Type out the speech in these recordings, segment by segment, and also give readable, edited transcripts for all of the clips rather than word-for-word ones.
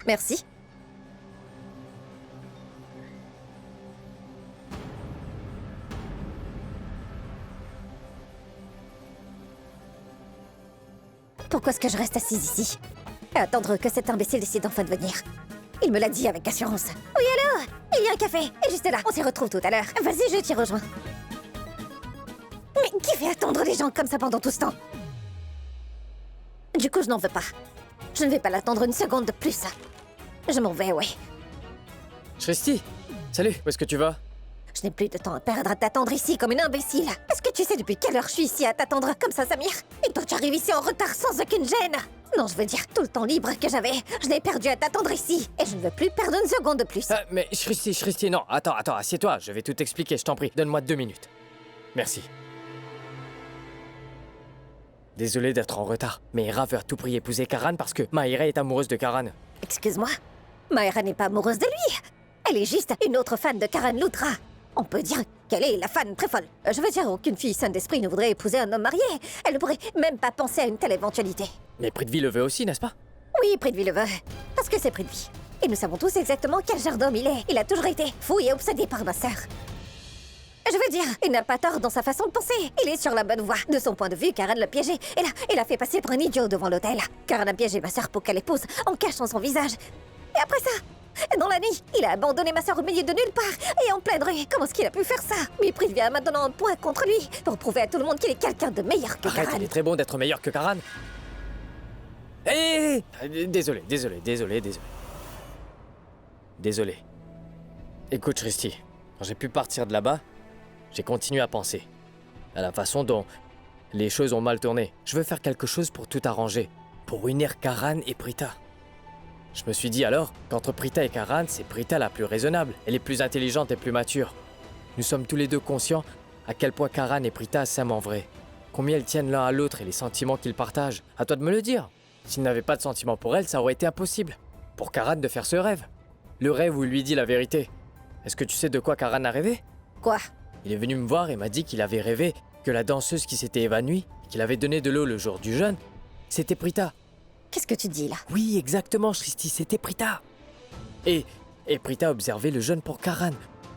Merci. Pourquoi est-ce que je reste assise ici? À attendre que cet imbécile décide enfin de venir. Il me l'a dit avec assurance. Oui alors? Il y a un café, et juste là. On s'y retrouve tout à l'heure. Vas-y, je t'y rejoins. Mais qui fait attendre les gens comme ça pendant tout ce temps? Du coup, je n'en veux pas. Je ne vais pas l'attendre une seconde de plus. Je m'en vais, oui. Shristi, salut, où est-ce que tu vas? Je n'ai plus de temps à perdre à t'attendre ici comme une imbécile. Est-ce que tu sais depuis quelle heure je suis ici à t'attendre comme ça, Samir? Et toi, tu arrives ici en retard sans aucune gêne. Non, je veux dire, tout le temps libre que j'avais, je l'ai perdu à t'attendre ici. Et je ne veux plus perdre une seconde de plus. Mais Shristi, non, attends, assieds-toi, je vais tout expliquer, je t'en prie, donne-moi 2 minutes. Merci. Désolé d'être en retard, mais Hera veut à tout prix épouser Karan parce que Maïra est amoureuse de Karan. Excuse-moi, Maïra n'est pas amoureuse de lui. Elle est juste une autre fan de Karan Loutra. On peut dire qu'elle est la fan très folle. Je veux dire, aucune fille saine d'esprit ne voudrait épouser un homme marié. Elle ne pourrait même pas penser à une telle éventualité. Mais Prithvi le veut aussi, n'est-ce pas? Oui, Prithvi le veut. Parce que c'est Prithvi. Et nous savons tous exactement quel genre d'homme il est. Il a toujours été fou et obsédé par ma sœur. Je veux dire, il n'a pas tort dans sa façon de penser. Il est sur la bonne voie. De son point de vue, Karan l'a piégé. Et là, il a fait passer pour un idiot devant l'hôtel. Karan a piégé ma sœur pour qu'elle épouse en cachant son visage. Et après ça, dans la nuit, il a abandonné ma sœur au milieu de nulle part et en pleine rue. Comment est-ce qu'il a pu faire ça? Mais Prithvi a maintenant un point contre lui pour prouver à tout le monde qu'il est quelqu'un de meilleur que Arrête, Karan. il est très bon d'être meilleur que Karan. Hé, désolé. Désolé. Écoute, Shristi, quand j'ai pu partir de là-bas, j'ai continué à penser à la façon dont les choses ont mal tourné. Je veux faire quelque chose pour tout arranger, pour unir Karan et Prita. Je me suis dit alors qu'entre Prita et Karan, c'est Prita la plus raisonnable. Elle est plus intelligente et plus mature. Nous sommes tous les deux conscients à quel point Karan et Prita s'aiment en vrai. Combien elles tiennent l'un à l'autre et les sentiments qu'ils partagent. À toi de me le dire. S'il n'avait pas de sentiments pour elle, ça aurait été impossible. Pour Karan de faire ce rêve. Le rêve où il lui dit la vérité. Est-ce que tu sais de quoi Karan a rêvé? Quoi? Il est venu me voir et m'a dit qu'il avait rêvé que la danseuse qui s'était évanouie, qu'il avait donné de l'eau le jour du jeûne, c'était Prita. Qu'est-ce que tu dis là? Oui, exactement, Shristi, c'était Prita. Et Prita observait le jeûne pour Karan.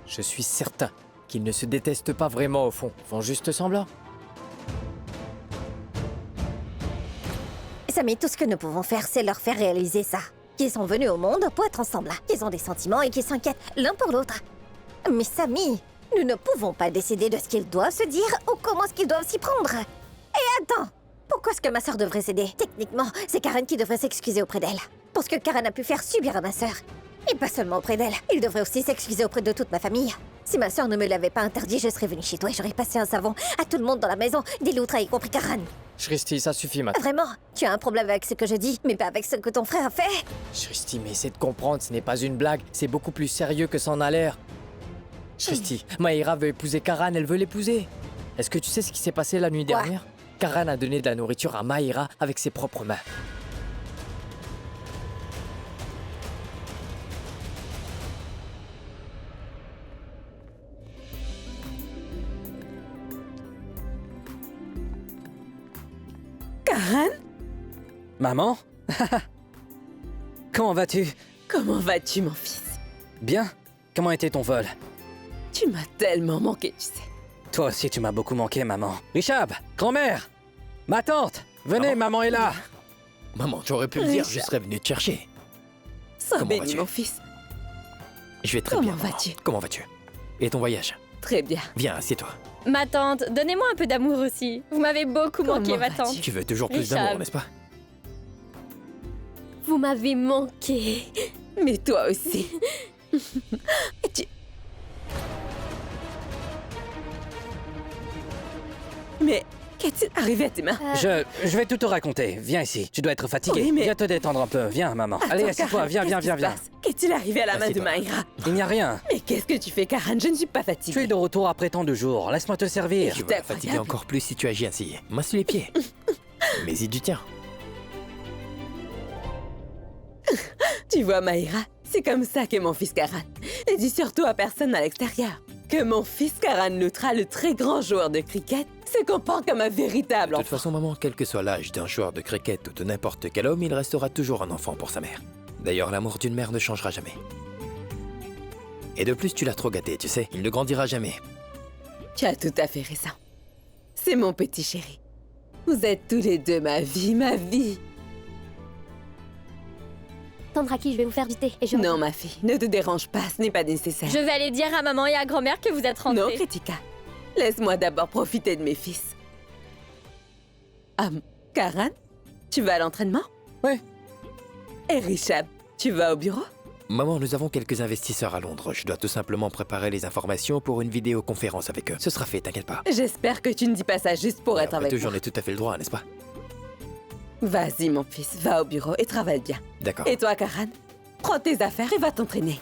Je suis certain qu'ils ne se détestent pas vraiment au fond. Ils font juste semblant. Samy, tout ce que nous pouvons faire, c'est leur faire réaliser ça. Qu'ils sont venus au monde pour être ensemble, qu'ils ont des sentiments et qu'ils s'inquiètent l'un pour l'autre. Mais Samy, nous ne pouvons pas décider de ce qu'ils doivent se dire ou comment est-ce qu'ils doivent s'y prendre. Et attends, pourquoi est-ce que ma sœur devrait céder? Techniquement, c'est Karan qui devrait s'excuser auprès d'elle. Parce que Karan a pu faire subir à ma sœur. Et pas seulement auprès d'elle, il devrait aussi s'excuser auprès de toute ma famille. Si ma sœur ne me l'avait pas interdit, je serais venue chez toi et j'aurais passé un savon à tout le monde dans la maison, des loutres, y compris Karan. Shristi, ça suffit maintenant. Vraiment, tu as un problème avec ce que je dis, mais pas avec ce que ton frère a fait. Shristi, mais essaie de comprendre, ce n'est pas une blague. C'est beaucoup plus sérieux que ça en a l'air. Shristi, Maïra veut épouser Karan, elle veut l'épouser. Est-ce que tu sais ce qui s'est passé la nuit dernière? Karan a donné de la nourriture à Maïra avec ses propres mains. Karan? Maman? Comment vas-tu? Comment vas-tu, mon fils? Bien? Comment était ton vol? Tu m'as tellement manqué, tu sais. Toi aussi, tu m'as beaucoup manqué, maman. Richab! Grand-mère! Ma tante! Venez, maman est là! Maman, tu aurais pu me dire, je serais venu te chercher. Sois Comment béni, vas-tu? mon fils. Je vais très Comment bien. maman. vas-tu? Comment vas-tu? Et ton voyage? Très bien. Viens, assieds-toi. Ma tante, donnez-moi un peu d'amour aussi. Vous m'avez beaucoup manqué, Comment ma vas-tu? tante. Tu veux toujours plus Richard. d'amour, n'est-ce pas? Vous m'avez manqué. Mais toi aussi. Et tu... Mais qu'est-il arrivé à tes mains? Je vais tout te raconter. Viens ici. Tu dois être fatigué. Oui, mais- Viens te détendre un peu. Viens, maman. Allez, Attends, assieds-toi. Karan, Viens. qu'est-ce qui se passe? Qu'est-il arrivé à la main de Assieds-toi. Maïra? Il n'y a rien. Mais qu'est-ce que tu fais, Karan? Je ne suis pas Tu es fatiguée. de retour après tant de jours. Laisse-moi te servir. Tu C'est vas la incroyable. fatiguer encore plus si tu agis ainsi. Masse les pieds. Mais y du tien. Tu vois, Maïra, c'est comme ça que mon fils Karan. Ne dis surtout à personne à l'extérieur que mon fils Karan Loutra, le très grand joueur de cricket, se comporte comme un véritable De toute enfant. façon, maman, quel que soit l'âge d'un joueur de cricket ou de n'importe quel homme, il restera toujours un enfant pour sa mère. D'ailleurs, l'amour d'une mère ne changera jamais. Et de plus, tu l'as trop gâté, tu sais. Il ne grandira jamais. Tu as tout à fait raison. C'est mon petit chéri. Vous êtes tous les deux ma vie, ma vie. Tante Raki, je vais vous faire du thé et je... Non, ma fille, ne te dérange pas, ce n'est pas nécessaire. Je vais aller dire à maman et à grand-mère que vous êtes rentrés. Non, Kritika. Laisse-moi d'abord profiter de mes fils. Karan, tu vas à l'entraînement? Ouais. Et Richard, tu vas au bureau? Maman, nous avons quelques investisseurs à Londres. Je dois tout simplement préparer les informations pour une vidéoconférence avec eux. Ce sera fait, t'inquiète pas. J'espère que tu ne dis pas ça juste pour être Après avec tout, moi. j'en ai tout à fait le droit, n'est-ce pas? Vas-y, mon fils, va au bureau et travaille bien. D'accord. Et toi, Karan, prends tes affaires et va t'entraîner.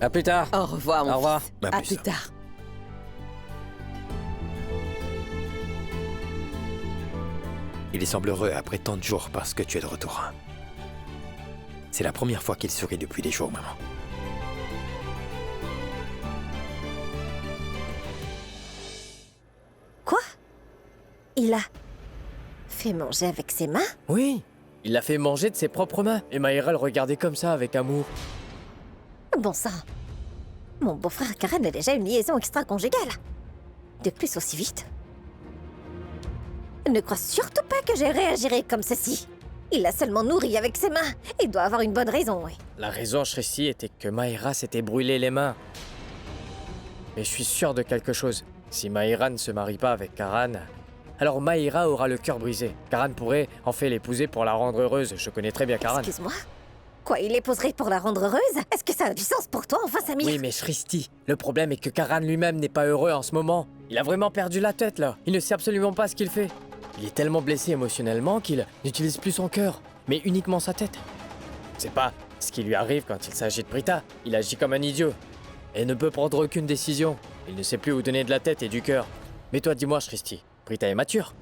À plus tard. Au revoir, mon Au revoir. fils. À À plus. plus tard. Il semble heureux après tant de jours parce que tu es de retour. C'est la première fois qu'il sourit depuis des jours, maman. Quoi? Il a fait manger avec ses mains? Oui, il l'a fait manger de ses propres mains. Et Maïra le regardait comme ça, avec amour. Bon sang. Mon beau-frère Karen a déjà une liaison extra-conjugale. De plus aussi vite. Ne crois surtout pas que je réagirai comme ceci. Il l'a seulement nourri avec ses mains. Il doit avoir une bonne raison, oui. La raison, Shristi, était que Maïra s'était brûlé les mains. Mais je suis sûr de quelque chose. Si Maïra ne se marie pas avec Karan, alors Maïra aura le cœur brisé. Karan pourrait en fait l'épouser pour la rendre heureuse. Je connais très bien Karan. Excuse-moi? Quoi, il l'épouserait pour la rendre heureuse? Est-ce que ça a du sens pour toi, enfin, Samir? Oui, mais Shristi, le problème est que Karan lui-même n'est pas heureux en ce moment. Il a vraiment perdu la tête, là. Il ne sait absolument pas ce qu'il fait. Il est tellement blessé émotionnellement qu'il n'utilise plus son cœur, mais uniquement sa tête. C'est pas ce qui lui arrive quand il s'agit de Prita. Il agit comme un idiot et ne peut prendre aucune décision. Il ne sait plus où donner de la tête et du cœur. Mais toi, dis-moi, Shristi, Prita est mature.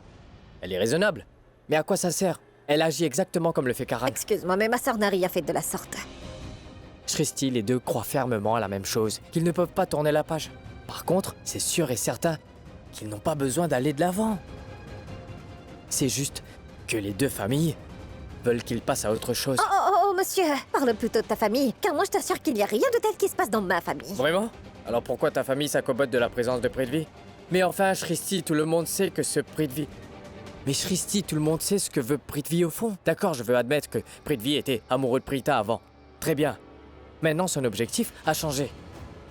Elle est raisonnable. Mais à quoi ça sert? Elle agit exactement comme le fait Karan. Excuse-moi, mais ma sœur n'a rien fait de la sorte. Shristi, les deux croient fermement à la même chose, qu'ils ne peuvent pas tourner la page. Par contre, c'est sûr et certain qu'ils n'ont pas besoin d'aller de l'avant. C'est juste que les deux familles veulent qu'ils passent à autre chose. Oh, monsieur, parle plutôt de ta famille, car moi je t'assure qu'il n'y a rien de tel qui se passe dans ma famille. Vraiment? Alors pourquoi ta famille s'accommode de la présence de Prithvi? Mais enfin, Shristi, tout le monde sait que ce Prithvi... Mais Shristi, tout le monde sait ce que veut Prithvi au fond. D'accord, je veux admettre que Prithvi était amoureux de Prita avant. Très bien. Maintenant, son objectif a changé.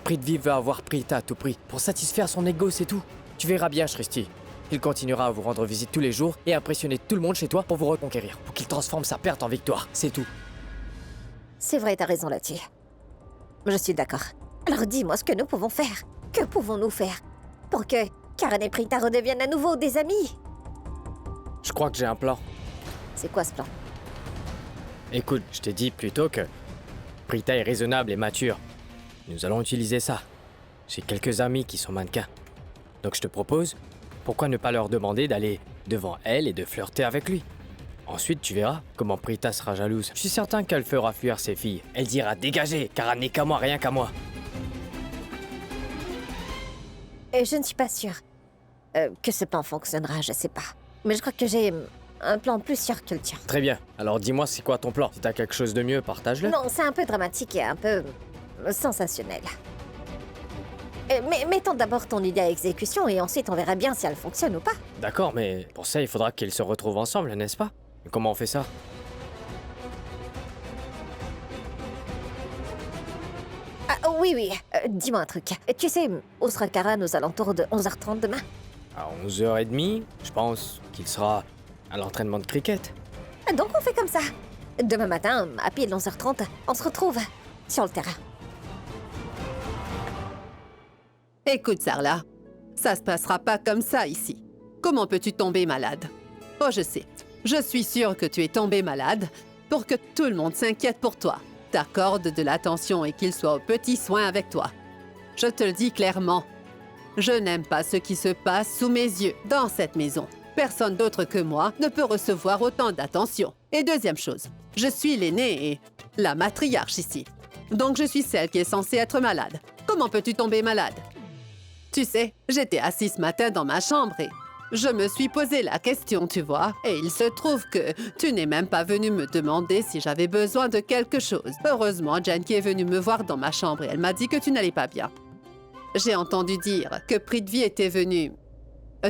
Prithvi veut avoir Prita à tout prix, pour satisfaire son ego, c'est tout. Tu verras bien, Shristi. Il continuera à vous rendre visite tous les jours et impressionner tout le monde chez toi pour vous reconquérir, pour qu'il transforme sa perte en victoire, c'est tout. C'est vrai, t'as raison là-dessus. Je suis d'accord. Alors dis-moi ce que nous pouvons faire. Que pouvons-nous faire pour que Karen et Prita redeviennent à nouveau des amis? Je crois que j'ai un plan. C'est quoi ce plan? Écoute, je t'ai dit plutôt que Prita est raisonnable et mature. Nous allons utiliser ça. J'ai quelques amis qui sont mannequins. Donc je te propose, pourquoi ne pas leur demander d'aller devant elle et de flirter avec lui? Ensuite, tu verras comment Prita sera jalouse. Je suis certain qu'elle fera fuir ses filles. Elle dira dégagez, car elle n'est qu'à moi, rien qu'à moi. Et je ne suis pas sûre que ce plan fonctionnera, je sais pas. Mais je crois que j'ai un plan plus sûr que le tien. Très bien. Alors dis-moi, c'est quoi ton plan? Si t'as quelque chose de mieux, partage-le. Non, c'est un peu dramatique et un peu sensationnel. Mais mettons d'abord ton idée à exécution et ensuite on verra bien si elle fonctionne ou pas. D'accord, mais pour ça, il faudra qu'ils se retrouvent ensemble, n'est-ce pas? Et comment on fait ça? Ah oui, dis-moi un truc. Tu sais, où sera Karan aux alentours de 11h30 demain? À 11h30, je pense qu'il sera à l'entraînement de cricket. Donc on fait comme ça. Demain matin, à pile 11h30, on se retrouve sur le terrain. Écoute, Sarla, ça se passera pas comme ça ici. Comment peux-tu tomber malade? Oh, je sais. Je suis sûre que tu es tombé malade pour que tout le monde s'inquiète pour toi, t'accorde de l'attention et qu'il soit aux petits soins avec toi. Je te le dis clairement. Je n'aime pas ce qui se passe sous mes yeux dans cette maison. Personne d'autre que moi ne peut recevoir autant d'attention. Et deuxième chose, je suis l'aînée et la matriarche ici. Donc je suis celle qui est censée être malade. Comment peux-tu tomber malade? Tu sais, j'étais assise ce matin dans ma chambre et Je me suis posé la question, tu vois, et il se trouve que tu n'es même pas venu me demander si j'avais besoin de quelque chose. Heureusement, Janki est venue me voir dans ma chambre et elle m'a dit que tu n'allais pas bien. J'ai entendu dire que Prithvi était venu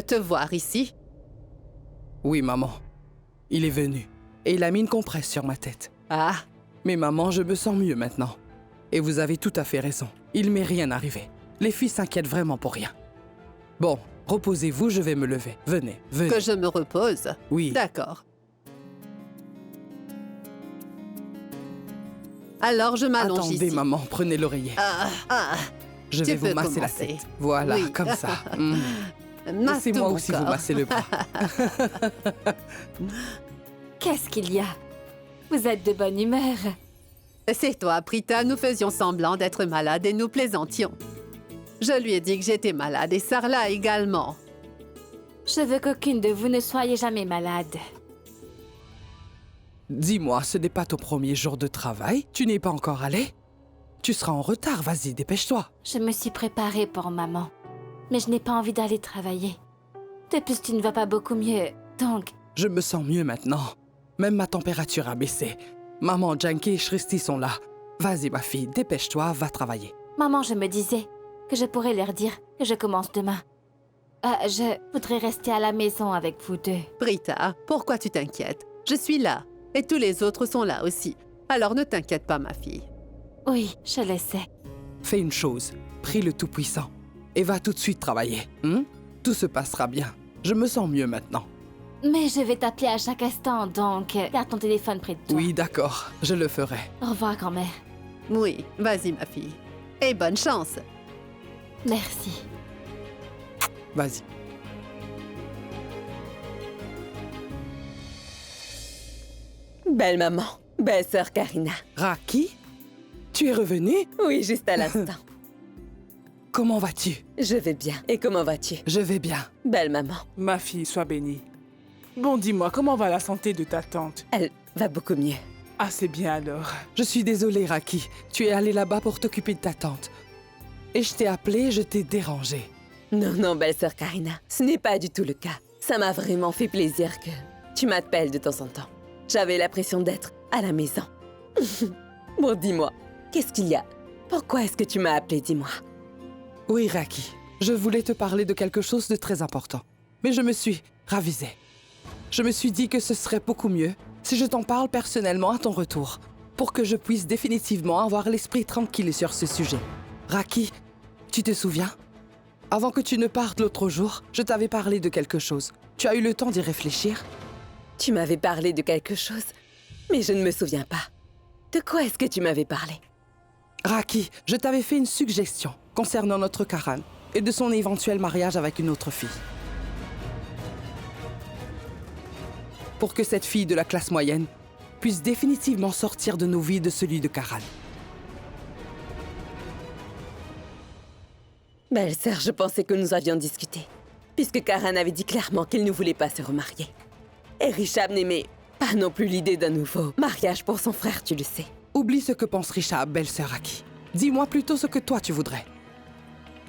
te voir ici. Oui, maman. Il est venu. Et il a mis une compresse sur ma tête. Ah, Mais maman, je me sens mieux maintenant. Et vous avez tout à fait raison. Il m'est rien arrivé. Les filles s'inquiètent vraiment pour rien. Bon, reposez-vous, je vais me lever. Venez, venez. que je me repose. Oui. D'accord. Alors, je m'allonge Attendez, ici. maman, prenez l'oreiller. Je tu vais vous peux masser la commencer. tête. Voilà, Oui. comme ça. Masse tout Laissez-moi mon aussi vous corps. masser le bras. Qu'est-ce qu'il y a? Vous êtes de bonne humeur. C'est toi, Prita. Nous faisions semblant d'être malades et nous plaisantions. Je lui ai dit que j'étais malade et Sarla également. Je veux qu'aucune de vous ne soyez jamais malade. Dis-moi, ce n'est pas ton premier jour de travail? Tu n'es pas encore allé? Tu seras en retard, vas-y, dépêche-toi. Je me suis préparée pour maman. Mais je n'ai pas envie d'aller travailler. De plus, tu ne vas pas beaucoup mieux. Donc, Je me sens mieux maintenant. Même ma température a baissé. Maman, Janki et Shristi sont là. Vas-y, ma fille, dépêche-toi, va travailler. maman, je me disais que je pourrais leur dire que je commence demain. Je voudrais rester à la maison avec vous deux. Prita, pourquoi tu t'inquiètes? Je suis là. Et tous les autres sont là aussi. Alors ne t'inquiète pas, ma fille. Oui, je le sais. Fais une chose, prie le Tout-Puissant et va tout de suite travailler. Tout se passera bien. Je me sens mieux maintenant. Mais je vais t'appeler à chaque instant, donc garde ton téléphone près de toi. Oui, d'accord, je le ferai. Au revoir, grand-mère. Oui, vas-y, ma fille. Et bonne chance. Merci. Vas-y. Belle maman, belle sœur Karina. Raki, tu es revenue? Oui, juste à l'instant. Comment vas-tu? Je vais bien. Et comment vas-tu? Je vais bien. Belle maman. Ma fille, sois bénie. Bon, dis-moi, comment va la santé de ta tante? Elle va beaucoup mieux. Ah, c'est bien alors. Je suis désolée, Raki. Tu es allée là-bas pour t'occuper de ta tante. Et je t'ai appelé, je t'ai dérangée. Non, non, belle sœur Karina, ce n'est pas du tout le cas. Ça m'a vraiment fait plaisir que tu m'appelles de temps en temps. J'avais l'impression d'être à la maison. Bon, dis-moi, qu'est-ce qu'il y a? Pourquoi est-ce que tu m'as appelé, dis-moi? Oui, Raki. Je voulais te parler de quelque chose de très important. Mais je me suis ravisée. Je me suis dit que ce serait beaucoup mieux si je t'en parle personnellement à ton retour, pour que je puisse définitivement avoir l'esprit tranquille sur ce sujet. Raki, tu te souviens? Avant que tu ne partes l'autre jour, je t'avais parlé de quelque chose. Tu as eu le temps d'y réfléchir? Tu m'avais parlé de quelque chose, mais je ne me souviens pas. De quoi est-ce que tu m'avais parlé? Raki, je t'avais fait une suggestion concernant notre Karan et de son éventuel mariage avec une autre fille. Pour que cette fille de la classe moyenne puisse définitivement sortir de nos vies de celui de Karan. Belle sœur, je pensais que nous avions discuté, puisque Karan avait dit clairement qu'il ne voulait pas se remarier. Et Rishab n'aimait pas non plus l'idée d'un nouveau mariage pour son frère, tu le sais. Oublie ce que pense Rishab, belle-sœur Raki. Dis-moi plutôt ce que toi tu voudrais.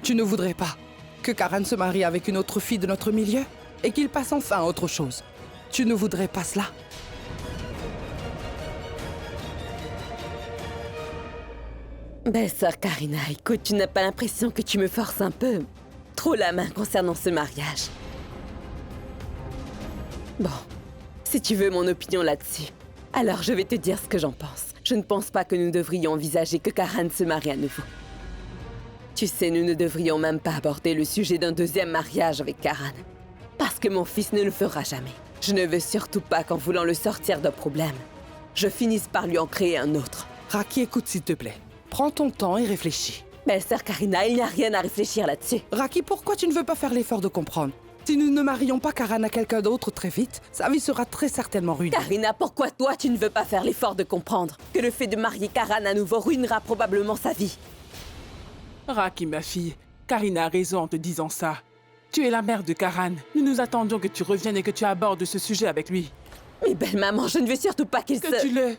Tu ne voudrais pas que Karan se marie avec une autre fille de notre milieu et qu'il passe enfin à autre chose. Tu ne voudrais pas cela? Belle sœur Karina, écoute, tu n'as pas l'impression que tu me forces un peu trop la main concernant ce mariage? Bon, si tu veux mon opinion là-dessus, alors je vais te dire ce que j'en pense. Je ne pense pas que nous devrions envisager que Karan se marie à nouveau. Tu sais, nous ne devrions même pas aborder le sujet d'un deuxième mariage avec Karan. Parce que mon fils ne le fera jamais. Je ne veux surtout pas qu'en voulant le sortir d'un problème, je finisse par lui en créer un autre. Raki, écoute s'il te plaît. Prends ton temps et réfléchis. Belle sœur Karina, il n'y a rien à réfléchir là-dessus. Raki, pourquoi tu ne veux pas faire l'effort de comprendre? Si nous ne marions pas Karan à quelqu'un d'autre très vite, sa vie sera très certainement ruinée. Karina, pourquoi toi tu ne veux pas faire l'effort de comprendre que le fait de marier Karan à nouveau ruinera probablement sa vie? Raki, ma fille, Karina a raison en te disant ça. Tu es la mère de Karan. Nous attendions que tu reviennes et que tu abordes ce sujet avec lui. Mais belle maman, je ne veux surtout pas qu'il Que se... tu le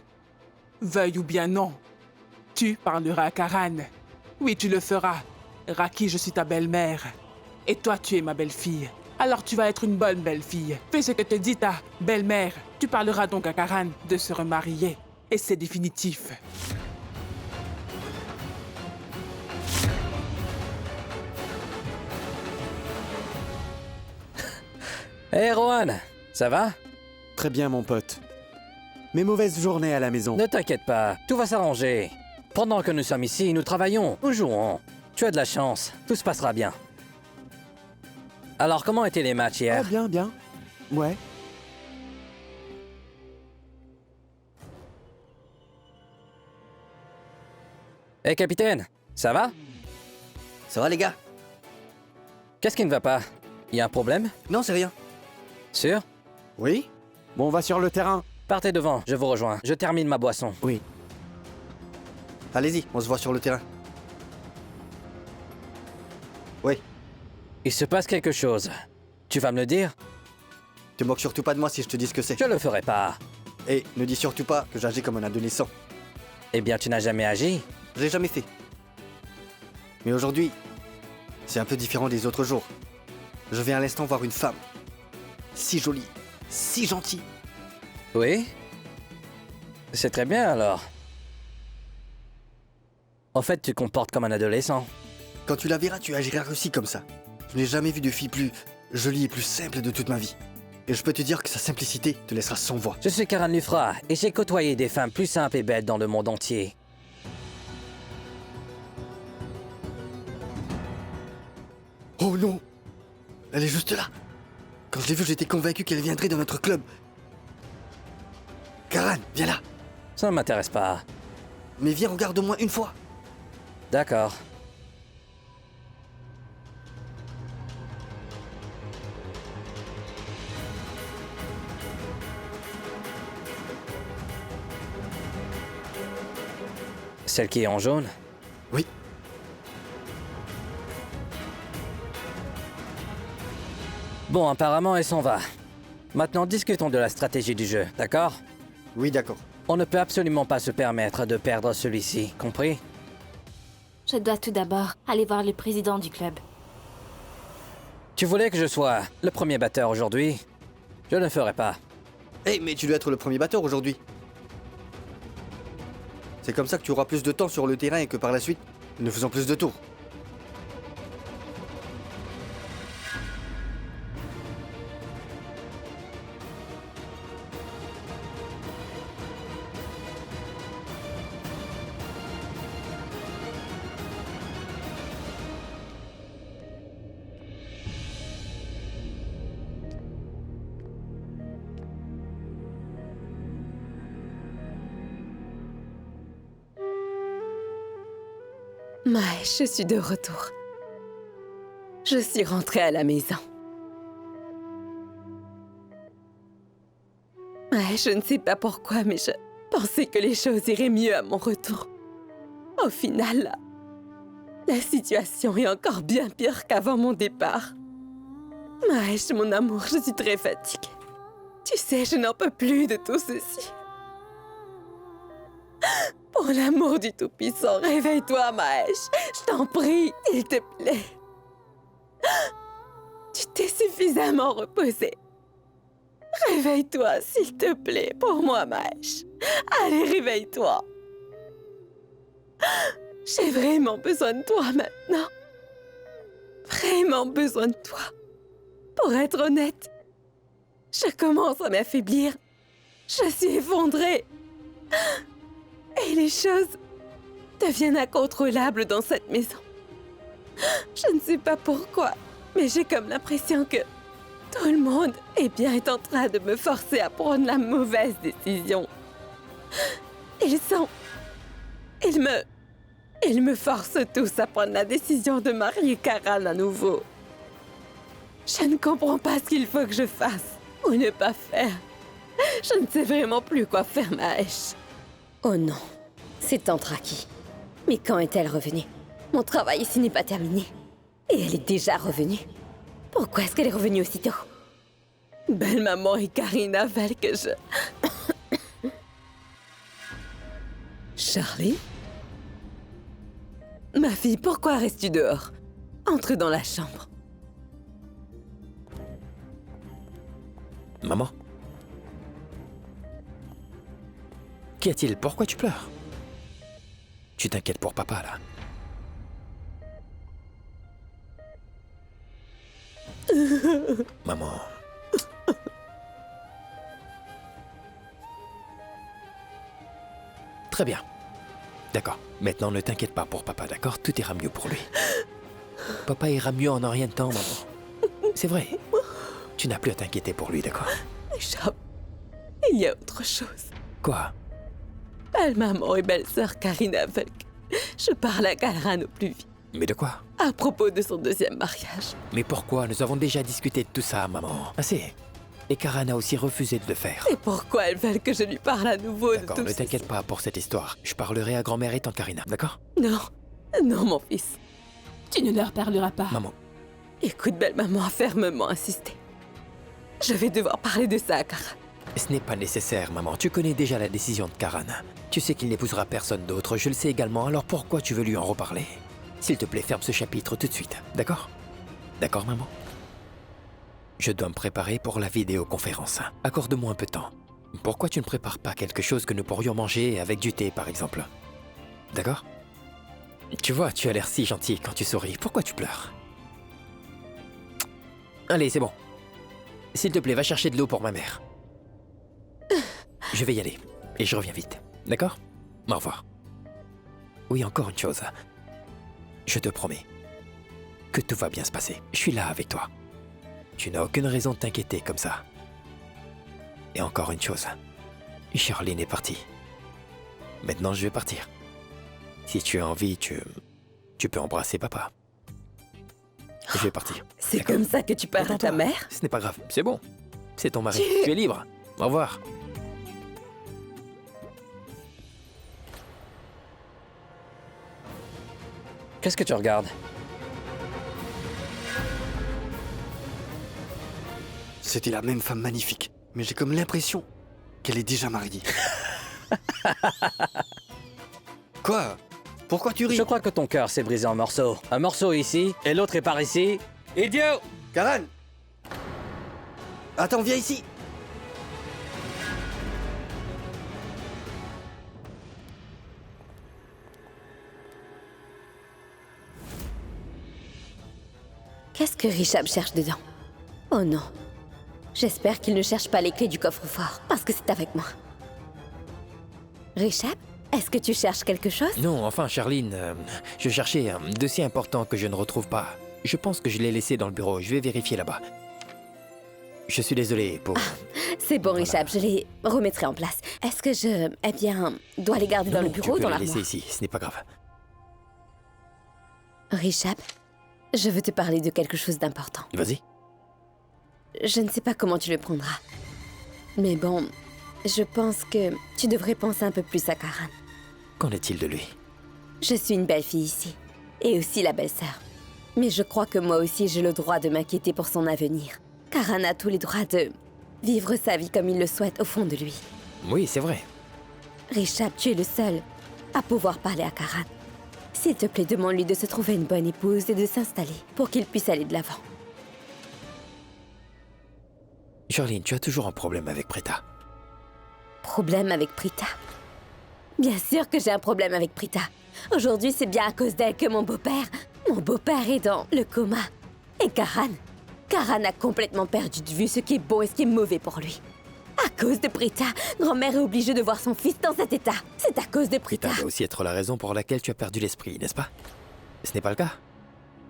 veuilles ou bien non, tu parleras à Karan. Oui, tu le feras. Raki, je suis ta belle-mère. Et toi, tu es ma belle-fille. Alors tu vas être une bonne belle-fille. Fais ce que te dit ta belle-mère. Tu parleras donc à Karan de se remarier. Et c'est définitif. Hé Rohan, ça va? Très bien, mon pote. Mes mauvaises journées à la maison. Ne t'inquiète pas, tout va s'arranger. Pendant que nous sommes ici, nous travaillons, nous jouons. Tu as de la chance, tout se passera bien. Alors, comment étaient les matchs hier? Ah, bien, bien. Ouais. Hé capitaine, ça va? Ça va les gars? Qu'est-ce qui ne va pas? Y a un problème? Non, c'est rien. Sûr? Oui? Bon, on va sur le terrain. Partez devant, je vous rejoins. Je termine ma boisson. Oui. Allez-y, on se voit sur le terrain. Oui. Il se passe quelque chose. Tu vas me le dire? Te moque surtout pas de moi si je te dis ce que c'est. Je le ferai pas. Et ne dis surtout pas que j'agis comme un adolescent. Eh bien, tu n'as jamais agi? Je l'ai jamais fait. Mais aujourd'hui, c'est un peu différent des autres jours. Je vais à l'instant voir une femme. Si jolie, si gentille. Oui? C'est très bien alors. En fait, tu te comportes comme un adolescent. Quand tu la verras, tu agiras aussi comme ça. Je n'ai jamais vu de fille plus jolie et plus simple de toute ma vie. Et je peux te dire que sa simplicité te laissera sans voix. Je suis Karan Lufra et j'ai côtoyé des femmes plus simples et belles dans le monde entier. Oh non! Elle est juste là! Quand je l'ai vue, j'étais convaincu qu'elle viendrait dans notre club. Karan, viens là! Ça ne m'intéresse pas. Mais viens, regarde-moi une fois! D'accord. Celle qui est en jaune? Oui. Bon, apparemment, elle s'en va. Maintenant, discutons de la stratégie du jeu, d'accord? Oui, d'accord. On ne peut absolument pas se permettre de perdre celui-ci, compris? Je dois tout d'abord aller voir le président du club. Tu voulais que je sois le premier batteur aujourd'hui? Je ne le ferai pas. Hé, mais tu dois être le premier batteur aujourd'hui. C'est comme ça que tu auras plus de temps sur le terrain et que par la suite, nous faisons plus de tours. Maësh, je suis de retour. Je suis rentrée à la maison. Maësh, je ne sais pas pourquoi, mais je pensais que les choses iraient mieux à mon retour. Au final, la situation est encore bien pire qu'avant mon départ. Maësh, mon amour, je suis très fatiguée. Tu sais, je n'en peux plus de tout ceci. Pour l'amour du Tout-Puissant, réveille-toi, Maësh. Je t'en prie, s'il te plaît. Tu t'es suffisamment reposé. Réveille-toi, s'il te plaît, pour moi, Maësh. Allez, réveille-toi. J'ai vraiment besoin de toi maintenant. Vraiment besoin de toi. Pour être honnête, je commence à m'affaiblir. Je suis effondrée. Et les choses deviennent incontrôlables dans cette maison. Je ne sais pas pourquoi, mais j'ai comme l'impression que tout le monde est en train de me forcer à prendre la mauvaise décision. Ils me forcent tous à prendre la décision de marier Karan à nouveau. Je ne comprends pas ce qu'il faut que je fasse ou ne pas faire. Je ne sais vraiment plus quoi faire, Maësh. Oh non, c'est Tante Raki. Mais quand est-elle revenue? Mon travail ici n'est pas terminé. Et elle est déjà revenue. Pourquoi est-ce qu'elle est revenue aussitôt? Belle-maman et Karina veulent que je... Charlie? Ma fille, pourquoi restes-tu dehors? Entre dans la chambre. Maman? Qu'y a-t-il? Pourquoi tu pleures? Tu t'inquiètes pour papa, là. Maman... Très bien. D'accord. Maintenant, ne t'inquiète pas pour papa, d'accord? Tout ira mieux pour lui. Papa ira mieux en un rien de temps, maman. C'est vrai. Tu n'as plus à t'inquiéter pour lui, d'accord? Richard, il y a autre chose. Quoi? Belle-maman et belle-sœur Karina veulent que je parle à Karan au plus vite. Mais de quoi? À propos de son deuxième mariage. Mais pourquoi? Nous avons déjà discuté de tout ça, maman. Assez. Et Karan a aussi refusé de le faire. Et pourquoi elles veulent que je lui parle à nouveau de D'accord, tout ne t'inquiète pas pour cette histoire. Je parlerai à grand-mère et tante Karina, d'accord? Non, non, mon fils. Tu ne leur parleras pas. Maman. Écoute, belle-maman a fermement insisté. Je vais devoir parler de ça à Karan. Ce n'est pas nécessaire, maman. Tu connais déjà la décision de Karan. Tu sais qu'il n'épousera personne d'autre. Je le sais également, alors pourquoi tu veux lui en reparler? S'il te plaît, ferme ce chapitre tout de suite, d'accord? D'accord, maman? Je dois me préparer pour la vidéoconférence. Accorde-moi un peu de temps. Pourquoi tu ne prépares pas quelque chose que nous pourrions manger avec du thé, par exemple? D'accord? Tu vois, tu as l'air si gentil quand tu souris. Pourquoi tu pleures? Allez, c'est bon. S'il te plaît, va chercher de l'eau pour ma mère. Je vais y aller. Et je reviens vite. D'accord? Au revoir. Oui, encore une chose. Je te promets que tout va bien se passer. Je suis là avec toi. Tu n'as aucune raison de t'inquiéter comme ça. Et encore une chose. Charline est partie. Maintenant, je vais partir. Si tu as envie, tu peux embrasser papa. Je vais partir. C'est comme ça que tu parles à ta mère? Ce n'est pas grave, c'est bon. C'est ton mari. Tu es libre. Au revoir. Qu'est-ce que tu regardes? C'était la même femme magnifique, mais j'ai comme l'impression qu'elle est déjà mariée. Quoi? Pourquoi tu ris? Je crois que ton cœur s'est brisé en morceaux. Un morceau ici, et l'autre est par ici. Idiot! Karan! Attends, viens ici! Qu'est-ce que Richard cherche dedans? Oh non. J'espère qu'il ne cherche pas les clés du coffre-fort, parce que c'est avec moi. Richard, est-ce que tu cherches quelque chose? Non, enfin, Charline, je cherchais un dossier important que je ne retrouve pas. Je pense que je l'ai laissé dans le bureau. Je vais vérifier là-bas. Je suis désolé pour... C'est bon, Richard, je les remettrai en place. Est-ce que je, dois les garder dans le bureau ou dans l'armoire? Tu peux les laisser ici, ce n'est pas grave. Richard, je veux te parler de quelque chose d'important. Vas-y. Je ne sais pas comment tu le prendras. Mais bon, je pense que tu devrais penser un peu plus à Karan. Qu'en est-il de lui? Je suis une belle fille ici, et aussi la belle-sœur. Mais je crois que moi aussi j'ai le droit de m'inquiéter pour son avenir. Karan a tous les droits de vivre sa vie comme il le souhaite au fond de lui. Oui, c'est vrai. Richard, tu es le seul à pouvoir parler à Karan. S'il te plaît, demande-lui de se trouver une bonne épouse et de s'installer pour qu'il puisse aller de l'avant. Charline, tu as toujours un problème avec Prita. Problème avec Prita? Bien sûr que j'ai un problème avec Prita. Aujourd'hui, c'est bien à cause d'elle que mon beau-père est dans le coma. Et Karan a complètement perdu de vue ce qui est bon et ce qui est mauvais pour lui. À cause de Prita, grand-mère est obligée de voir son fils dans cet état. C'est à cause de Prita. Prita doit aussi être la raison pour laquelle tu as perdu l'esprit, n'est-ce pas? Ce n'est pas le cas?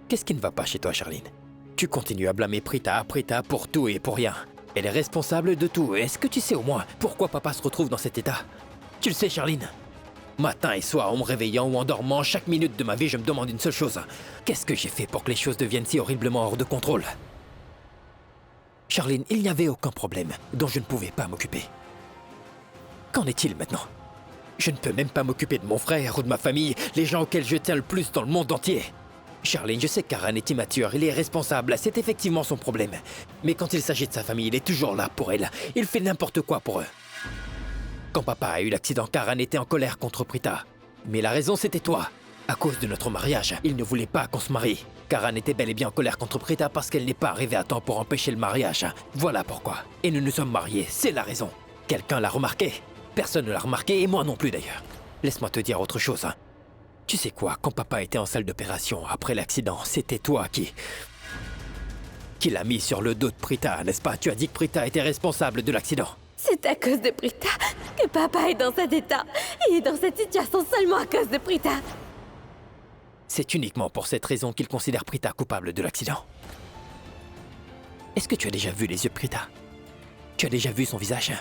Qu'est-ce qui ne va pas chez toi, Charline? Tu continues à blâmer Prita pour tout et pour rien. Elle est responsable de tout. Est-ce que tu sais au moins pourquoi papa se retrouve dans cet état? Tu le sais, Charline? Matin et soir, en me réveillant ou en dormant, chaque minute de ma vie, je me demande une seule chose. Qu'est-ce que j'ai fait pour que les choses deviennent si horriblement hors de contrôle? Charline, il n'y avait aucun problème dont je ne pouvais pas m'occuper. Qu'en est-il maintenant? Je ne peux même pas m'occuper de mon frère ou de ma famille, les gens auxquels je tiens le plus dans le monde entier. Charline, je sais que Karan est immature, il est responsable, c'est effectivement son problème. Mais quand il s'agit de sa famille, il est toujours là pour elle. Il fait n'importe quoi pour eux. Quand papa a eu l'accident, Karan était en colère contre Prita. Mais la raison, c'était toi. À cause de notre mariage, il ne voulait pas qu'on se marie. Karan était bel et bien en colère contre Prita parce qu'elle n'est pas arrivée à temps pour empêcher le mariage. Voilà pourquoi. Et nous nous sommes mariés, c'est la raison. Quelqu'un l'a remarqué. Personne ne l'a remarqué, et moi non plus d'ailleurs. Laisse-moi te dire autre chose. Tu sais quoi, quand papa était en salle d'opération après l'accident, c'était toi qui l'a mis sur le dos de Prita, n'est-ce pas? Tu as dit que Prita était responsable de l'accident. C'est à cause de Prita que papa est dans cet état. Il est dans cette situation seulement à cause de Prita. C'est uniquement pour cette raison qu'il considère Prita coupable de l'accident. Est-ce que tu as déjà vu les yeux de Prita? Tu as déjà vu son visage?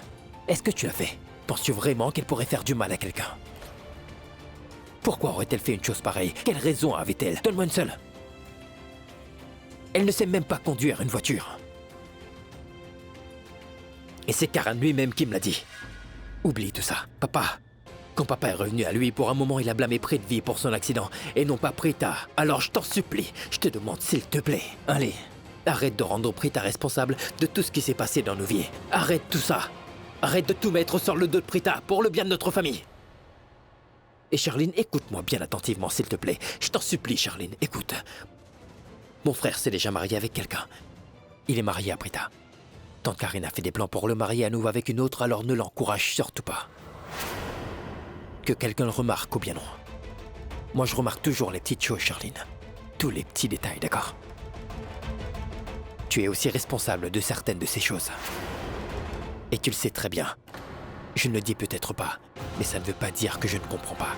Est-ce que tu l'as fait? Penses-tu vraiment qu'elle pourrait faire du mal à quelqu'un? Pourquoi aurait-elle fait une chose pareille? Quelle raison avait-elle? Donne-moi une seule. Elle ne sait même pas conduire une voiture. Et c'est Karan lui-même qui me l'a dit. Oublie tout ça. Quand papa est revenu à lui, pour un moment, il a blâmé Prithvi pour son accident, et non pas Prita. Alors je t'en supplie, je te demande s'il te plaît. Allez, arrête de rendre Prita responsable de tout ce qui s'est passé dans nos vies. Arrête tout ça. Arrête de tout mettre sur le dos de Prita, pour le bien de notre famille. Et Charline, écoute-moi bien attentivement, s'il te plaît. Je t'en supplie, Charline, écoute. Mon frère s'est déjà marié avec quelqu'un. Il est marié à Prita. Tante Karine a fait des plans pour le marier à nouveau avec une autre, alors ne l'encourage surtout pas. Que quelqu'un le remarque ou bien non. Moi, je remarque toujours les petites choses, Charline. Tous les petits détails, d'accord? Tu es aussi responsable de certaines de ces choses. Et tu le sais très bien. Je ne le dis peut-être pas, mais ça ne veut pas dire que je ne comprends pas.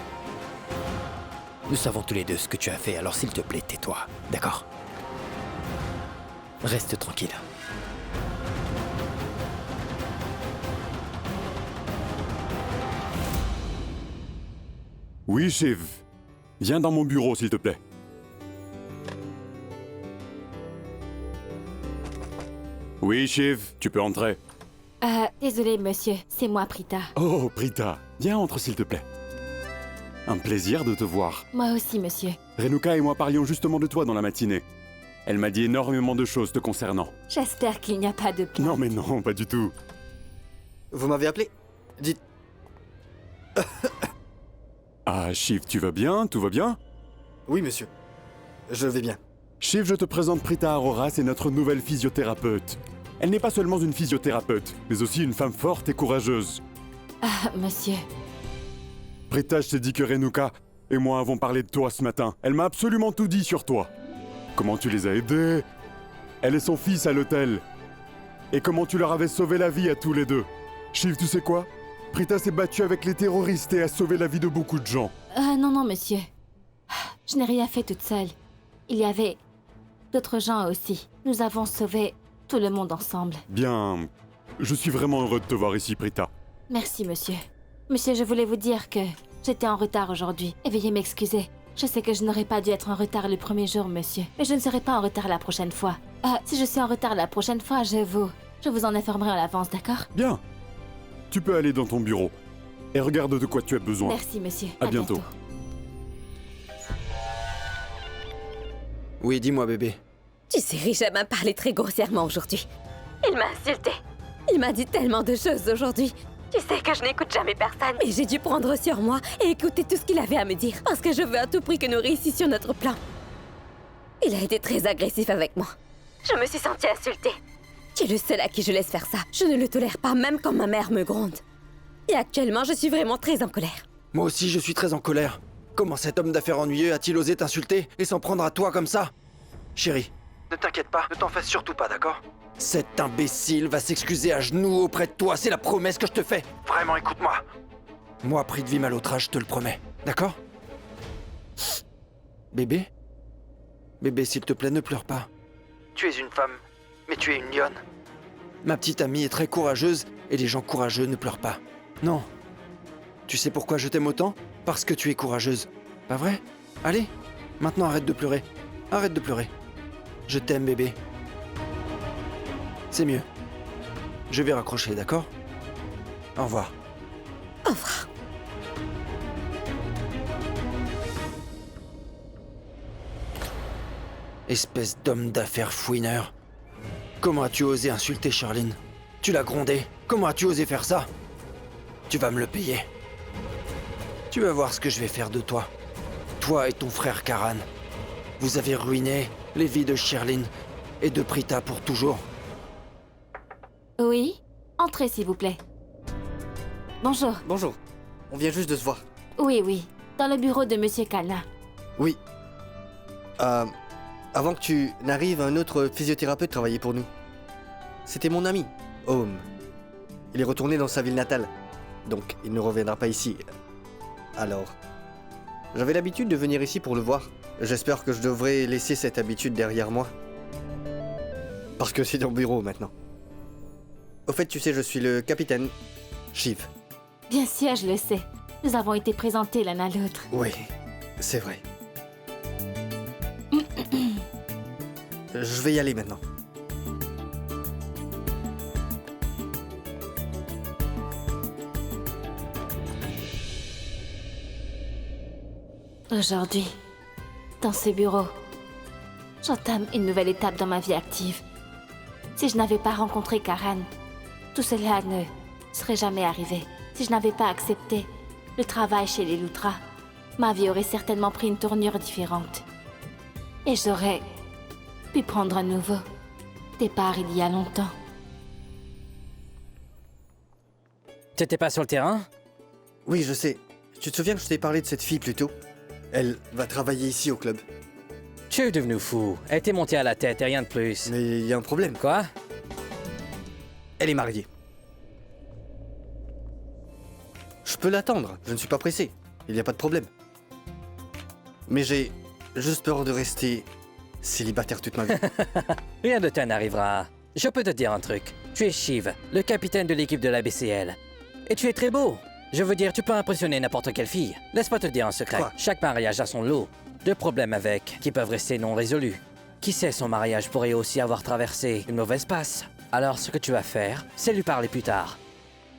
Nous savons tous les deux ce que tu as fait, alors s'il te plaît, tais-toi, d'accord? Reste tranquille. Oui, Shiv. Viens dans mon bureau, s'il te plaît. Oui, Shiv, tu peux entrer. Désolé, monsieur, c'est moi, Prita. Oh, Prita, viens, entre, s'il te plaît. Un plaisir de te voir. Moi aussi, monsieur. Renuka et moi parlions justement de toi dans la matinée. Elle m'a dit énormément de choses te concernant. J'espère qu'il n'y a pas de plainte. Non, mais non, pas du tout. Vous m'avez appelé? Dites... Ah, Shiv, tu vas bien? Tout va bien? Oui, monsieur. Je vais bien. Shiv, je te présente Prita Arora, c'est notre nouvelle physiothérapeute. Elle n'est pas seulement une physiothérapeute, mais aussi une femme forte et courageuse. Ah, monsieur. Prita, je t'ai dit que Renuka et moi avons parlé de toi ce matin. Elle m'a absolument tout dit sur toi. Comment tu les as aidés. Elle et son fils à l'hôtel. Et comment tu leur avais sauvé la vie à tous les deux. Shiv, tu sais quoi? Prita s'est battue avec les terroristes et a sauvé la vie de beaucoup de gens. Non, monsieur. Je n'ai rien fait toute seule. Il y avait d'autres gens aussi. Nous avons sauvé tout le monde ensemble. Bien. Je suis vraiment heureux de te voir ici, Prita. Merci, monsieur. Monsieur, je voulais vous dire que j'étais en retard aujourd'hui. Et veuillez m'excuser. Je sais que je n'aurais pas dû être en retard le premier jour, monsieur. Mais je ne serai pas en retard la prochaine fois. Si je suis en retard la prochaine fois, je vous en informerai en avance, d'accord? Bien. Tu peux aller dans ton bureau. Et regarde de quoi tu as besoin. Merci, monsieur. À bientôt. Oui, dis-moi, bébé. Tu sais, Richard m'a parlé très grossièrement aujourd'hui. Il m'a insulté. Il m'a dit tellement de choses aujourd'hui. Tu sais que je n'écoute jamais personne. Mais j'ai dû prendre sur moi et écouter tout ce qu'il avait à me dire. Parce que je veux à tout prix que nous réussissions notre plan. Il a été très agressif avec moi. Je me suis sentie insultée. Tu es le seul à qui je laisse faire ça. Je ne le tolère pas, même quand ma mère me gronde. Et actuellement, je suis vraiment très en colère. Moi aussi, je suis très en colère. Comment cet homme d'affaires ennuyeux a-t-il osé t'insulter et s'en prendre à toi comme ça? Chérie, ne t'inquiète pas, ne t'en fais surtout pas, d'accord? Cet imbécile va s'excuser à genoux auprès de toi, c'est la promesse que je te fais. Vraiment, écoute-moi. Moi, Prithvi Malhotra, je te le promets, d'accord? Bébé? Bébé, s'il te plaît, ne pleure pas. Tu es une femme, mais tu es une lionne. Ma petite amie est très courageuse, et les gens courageux ne pleurent pas. Non. Tu sais pourquoi je t'aime autant? Parce que tu es courageuse. Pas vrai? Allez, maintenant arrête de pleurer. Arrête de pleurer. Je t'aime, bébé. C'est mieux. Je vais raccrocher, d'accord? Au revoir. Au revoir. Espèce d'homme d'affaires fouineur. Comment as-tu osé insulter Charline? Tu l'as grondée. Comment as-tu osé faire ça? Tu vas me le payer. Tu vas voir ce que je vais faire de toi. Toi et ton frère Karan, vous avez ruiné les vies de Sherlyn et de Prita pour toujours. Oui? Entrez, s'il vous plaît. Bonjour. Bonjour. On vient juste de se voir. Oui, oui. Dans le bureau de Monsieur Kalna. Oui. Avant que tu n'arrives, un autre physiothérapeute travaillait pour nous. C'était mon ami, Home. Il est retourné dans sa ville natale. Donc, il ne reviendra pas ici. Alors... J'avais l'habitude de venir ici pour le voir. J'espère que je devrais laisser cette habitude derrière moi. Parce que c'est dans le bureau maintenant. Au fait, tu sais, je suis le capitaine Shiv. Bien sûr, je le sais. Nous avons été présentés l'un à l'autre. Oui, c'est vrai. Je vais y aller maintenant. Aujourd'hui, dans ce bureau, j'entame une nouvelle étape dans ma vie active. Si je n'avais pas rencontré Karan, tout cela ne serait jamais arrivé. Si je n'avais pas accepté le travail chez les Lutra, ma vie aurait certainement pris une tournure différente. Et j'aurais pu prendre un nouveau départ il y a longtemps. T'étais pas sur le terrain? Oui, je sais. Tu te souviens que je t'ai parlé de cette fille plus tôt? Elle va travailler ici au club. Tu es devenu fou. Elle était montée à la tête et rien de plus. Mais il y a un problème. Quoi? Elle est mariée. Je peux l'attendre, je ne suis pas pressé. Il n'y a pas de problème. Mais j'ai juste peur de rester célibataire toute ma vie. Rien de tel n'arrivera. Je peux te dire un truc. Tu es Shiv, le capitaine de l'équipe de la BCL. Et tu es très beau. Je veux dire, tu peux impressionner n'importe quelle fille. Laisse-moi te dire un secret. Quoi? Chaque mariage a son lot de problèmes avec, qui peuvent rester non résolus. Qui sait, son mariage pourrait aussi avoir traversé une mauvaise passe. Alors, ce que tu vas faire, c'est lui parler plus tard.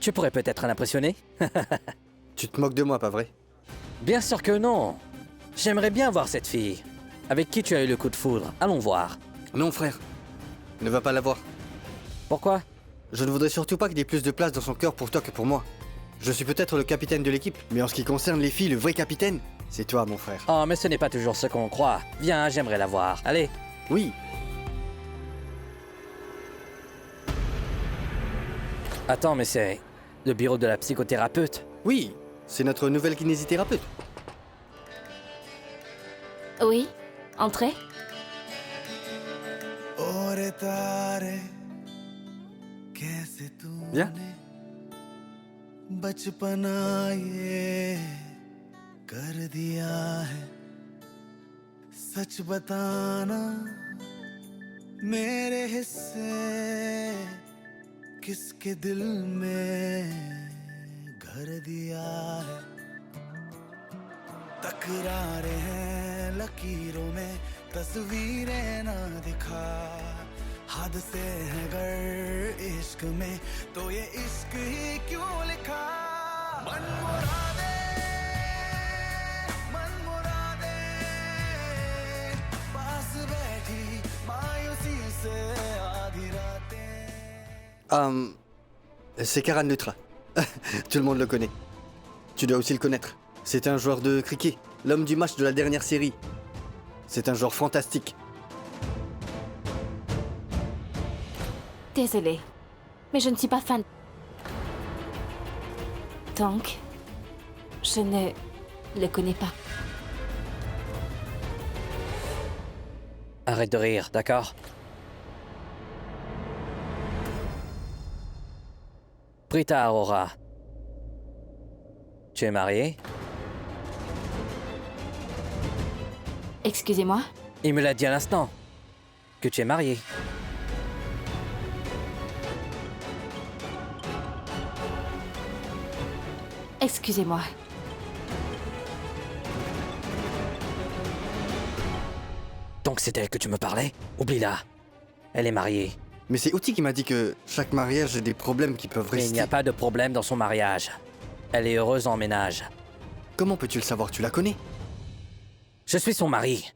Tu pourrais peut-être l'impressionner? Tu te moques de moi, pas vrai? Bien sûr que non. J'aimerais bien voir cette fille. Avec qui tu as eu le coup de foudre. Allons voir. Non, frère. Ne va pas la voir. Pourquoi? Je ne voudrais surtout pas qu'il ait plus de place dans son cœur pour toi que pour moi. Je suis peut-être le capitaine de l'équipe, mais en ce qui concerne les filles, le vrai capitaine, c'est toi, mon frère. Oh, mais ce n'est pas toujours ce qu'on croit. Viens, j'aimerais la voir. Allez. Oui. Attends, mais c'est le bureau de la psychothérapeute. Oui, c'est notre nouvelle kinésithérapeute. Oui? Entrez. Viens. बचपना ये कर दिया है सच बताना मेरे हिस्से किसके दिल में घर दिया है तकरारे हैं लकीरों में तस्वीरें ना दिखा हद से है गर इश्क में तो ये इश्क ही क्यों लिखा मन मुरादे पास बैठी मायूसी से आधी रातें C'est Karan Lutra. Tout le monde le connaît. Tu dois aussi le connaître. C'est un joueur de cricket, l'homme du match de la dernière série. C'est un joueur fantastique. Désolée, mais je ne suis pas fan. Donc, je ne le connais pas. Arrête de rire, d'accord? Prita Aurora. Tu es mariée? Excusez-moi? Il me l'a dit à l'instant. Que tu es mariée. Excusez-moi. Donc c'est elle que tu me parlais? Oublie-la. Elle est mariée. Mais c'est Outi qui m'a dit que chaque mariage a des problèmes qui peuvent Mais rester. il n'y a pas de problème dans son mariage. Elle est heureuse en ménage. Comment peux-tu le savoir? Tu la connais? Je suis son mari.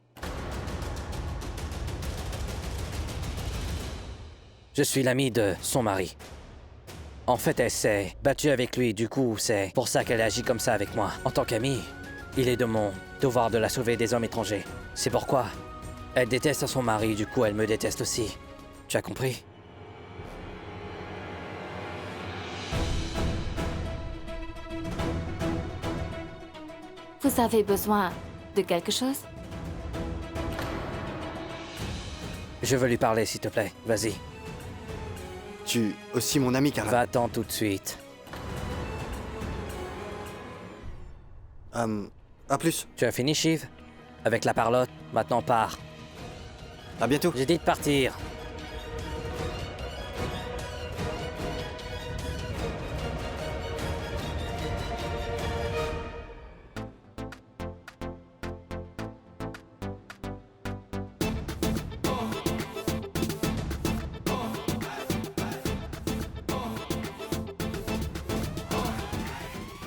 Je suis l'ami de son mari. En fait, elle s'est battue avec lui, du coup, c'est pour ça qu'elle agit comme ça avec moi. En tant qu'amie, Il est de mon devoir de la sauver des hommes étrangers. C'est pourquoi elle déteste son mari, du coup elle me déteste aussi. Tu as compris? Vous avez besoin de quelque chose? Je veux lui parler, s'il te plaît. Vas-y. Tu aussi mon ami, Karan. Va-t'en tout de suite. À plus. Tu as fini, Shiv? Avec la parlotte, maintenant pars. À bientôt. J'ai dit de partir.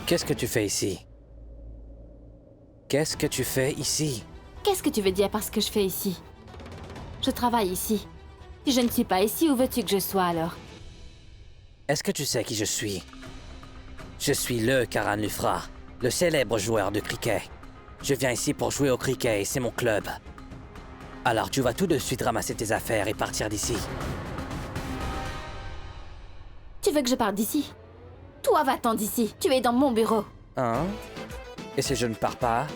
Qu'est-ce que tu fais ici? Qu'est-ce que tu fais ici? Qu'est-ce que tu veux dire par ce que je fais ici? Je travaille ici. Si je ne suis pas ici, où veux-tu que je sois alors? Est-ce que tu sais qui je suis? Je suis le Karan Lufra, le célèbre joueur de cricket. Je viens ici pour jouer au cricket et c'est mon club. Alors tu vas tout de suite ramasser tes affaires et partir d'ici. Tu veux que je parte d'ici? Toi, va-t'en d'ici. Tu es dans mon bureau. Hein? Et si je ne pars pas?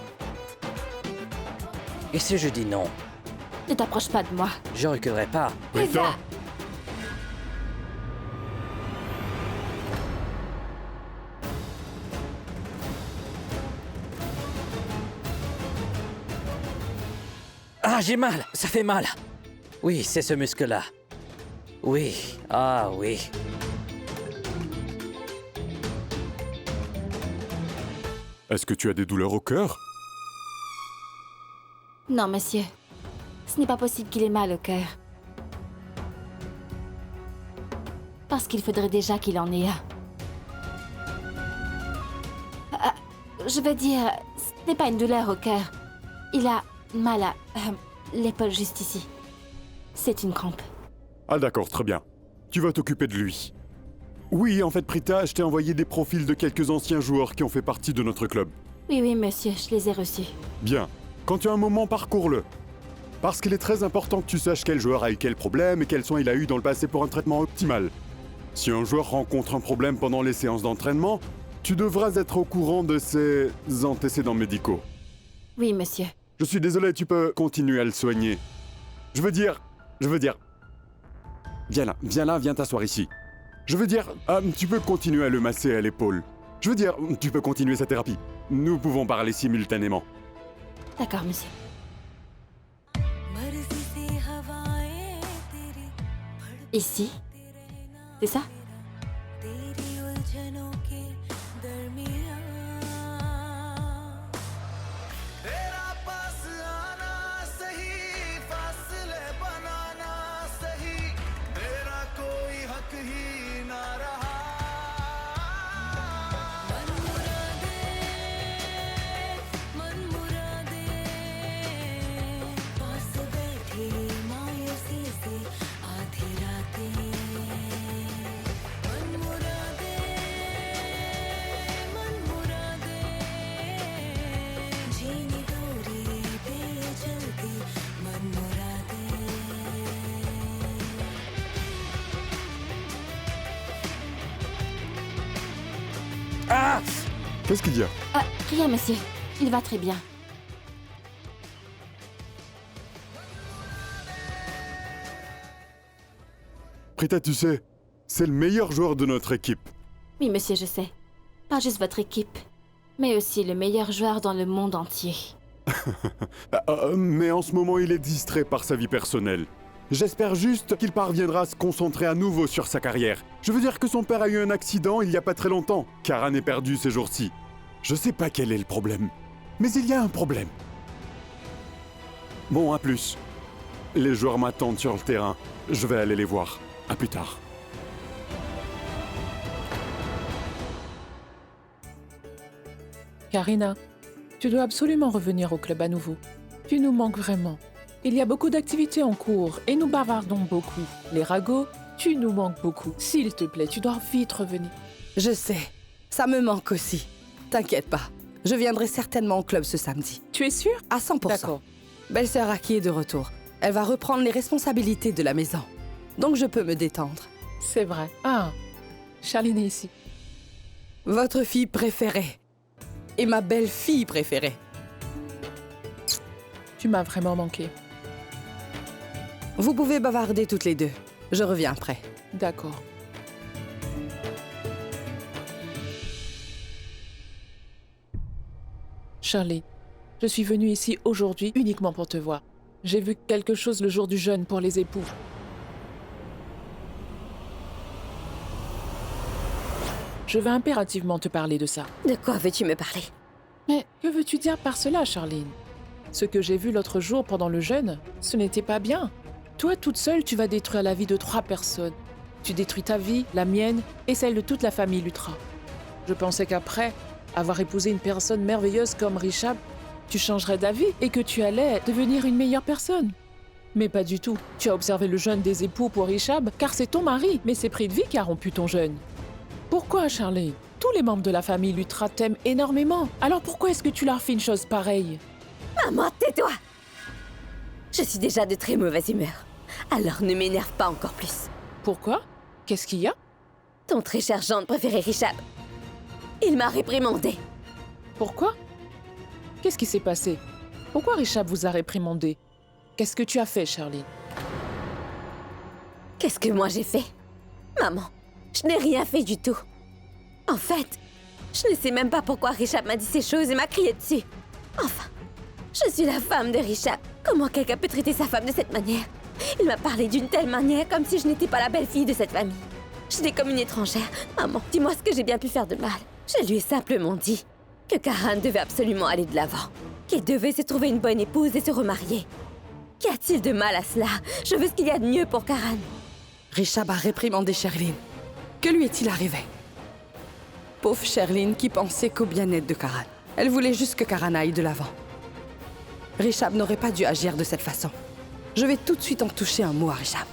Et si je dis non? Ne t'approche pas de moi. Je reculerai pas. Prita! Ah, j'ai mal! Ça fait mal! Oui, c'est ce muscle-là. Oui, ah oui. Est-ce que tu as des douleurs au cœur? Non, monsieur. Ce n'est pas possible qu'il ait mal au cœur. Parce qu'il faudrait déjà qu'il en ait un. Je veux dire, ce n'est pas une douleur au cœur. Il a mal à l'épaule juste ici. C'est une crampe. Ah d'accord, très bien. Tu vas t'occuper de lui. Oui, en fait, Prita, je t'ai envoyé des profils de quelques anciens joueurs qui ont fait partie de notre club. Oui, oui, monsieur, je les ai reçus. Bien. Quand tu as un moment, parcours-le. Parce qu'il est très important que tu saches quel joueur a eu quel problème et quels soins il a eu dans le passé pour un traitement optimal. Si un joueur rencontre un problème pendant les séances d'entraînement, tu devras être au courant de ses antécédents médicaux. Oui, monsieur. Je suis désolé, tu peux continuer à le soigner. Je veux dire... Viens là, viens t'asseoir ici. Je veux dire, tu peux continuer à le masser à l'épaule. Je veux dire, tu peux continuer sa thérapie. Nous pouvons parler simultanément. D'accord, monsieur. Ici? C'est ça? Ah! Qu'est-ce qu'il y a? Rien, monsieur. Il va très bien. Prita, tu sais, c'est le meilleur joueur de notre équipe. Oui, monsieur, je sais. Pas juste votre équipe, mais aussi le meilleur joueur dans le monde entier. Mais en ce moment, il est distrait par sa vie personnelle. J'espère juste qu'il parviendra à se concentrer à nouveau sur sa carrière. Je veux dire que son père a eu un accident il y a pas très longtemps. Karan est perdu ces jours-ci. Je sais pas quel est le problème, mais il y a un problème. Bon, à plus. Les joueurs m'attendent sur le terrain. Je vais aller les voir. À plus tard. Karina, tu dois absolument revenir au club à nouveau. Tu nous manques vraiment. Il y a beaucoup d'activités en cours et nous bavardons beaucoup. Les ragots, tu nous manques beaucoup. S'il te plaît, tu dois vite revenir. Je sais, ça me manque aussi. T'inquiète pas, Je viendrai certainement au club ce samedi. Tu es sûr? À 100%. D'accord. Belle-sœur Aki est de retour. Elle va reprendre les responsabilités de la maison. Donc je peux me détendre. C'est vrai. Ah, Charline est ici. Votre fille préférée. Et ma belle-fille préférée. Tu m'as vraiment manqué. Vous pouvez bavarder toutes les deux. Je reviens après. D'accord. Charlie, je suis venue ici aujourd'hui uniquement pour te voir. J'ai vu quelque chose le jour du jeûne pour les époux. Je veux impérativement te parler de ça. De quoi veux-tu me parler? Mais que veux-tu dire par cela, Charline? Ce que j'ai vu l'autre jour pendant le jeûne, ce n'était pas bien. Toi, toute seule, tu vas détruire la vie de 3 personnes. Tu détruis ta vie, la mienne et celle de toute la famille Lutra. Je pensais qu'après avoir épousé une personne merveilleuse comme Rishab, tu changerais d'avis et que tu allais devenir une meilleure personne. Mais pas du tout. Tu as observé le jeûne des époux pour Rishab, car c'est ton mari, mais c'est Prithvi qui a rompu ton jeûne. Pourquoi, Charlie? Tous les membres de la famille Lutra t'aiment énormément. Alors pourquoi est-ce que tu leur fais une chose pareille? Maman, tais-toi! Je suis déjà de très mauvaise humeur. Alors ne m'énerve pas encore plus. Pourquoi? Qu'est-ce qu'il y a? Ton très cher gendre préféré Rishab. Il m'a réprimandé. Pourquoi? Qu'est-ce qui s'est passé? Pourquoi Rishab vous a réprimandé? Qu'est-ce que tu as fait, Charlie? Qu'est-ce que moi j'ai fait? Maman, je n'ai rien fait du tout. En fait, je ne sais même pas pourquoi Rishab m'a dit ces choses et m'a crié dessus. Enfin, je suis la femme de Rishab. Comment quelqu'un peut traiter sa femme de cette manière? Il m'a parlé d'une telle manière comme si je n'étais pas la belle-fille de cette famille. Je l'ai comme une étrangère. Maman, dis-moi ce que j'ai bien pu faire de mal. Je lui ai simplement dit que Karan devait absolument aller de l'avant. Qu'il devait se trouver une bonne épouse et se remarier. Qu'y a-t-il de mal à cela? Je veux ce qu'il y a de mieux pour Karan. Rishab a réprimandé Sherline. Que lui est-il arrivé? Pauvre Sherline qui pensait qu'au bien-être de Karan. Elle voulait juste que Karan aille de l'avant. Rishab n'aurait pas dû agir de cette façon. Je vais tout de suite en toucher un mot à Rishab.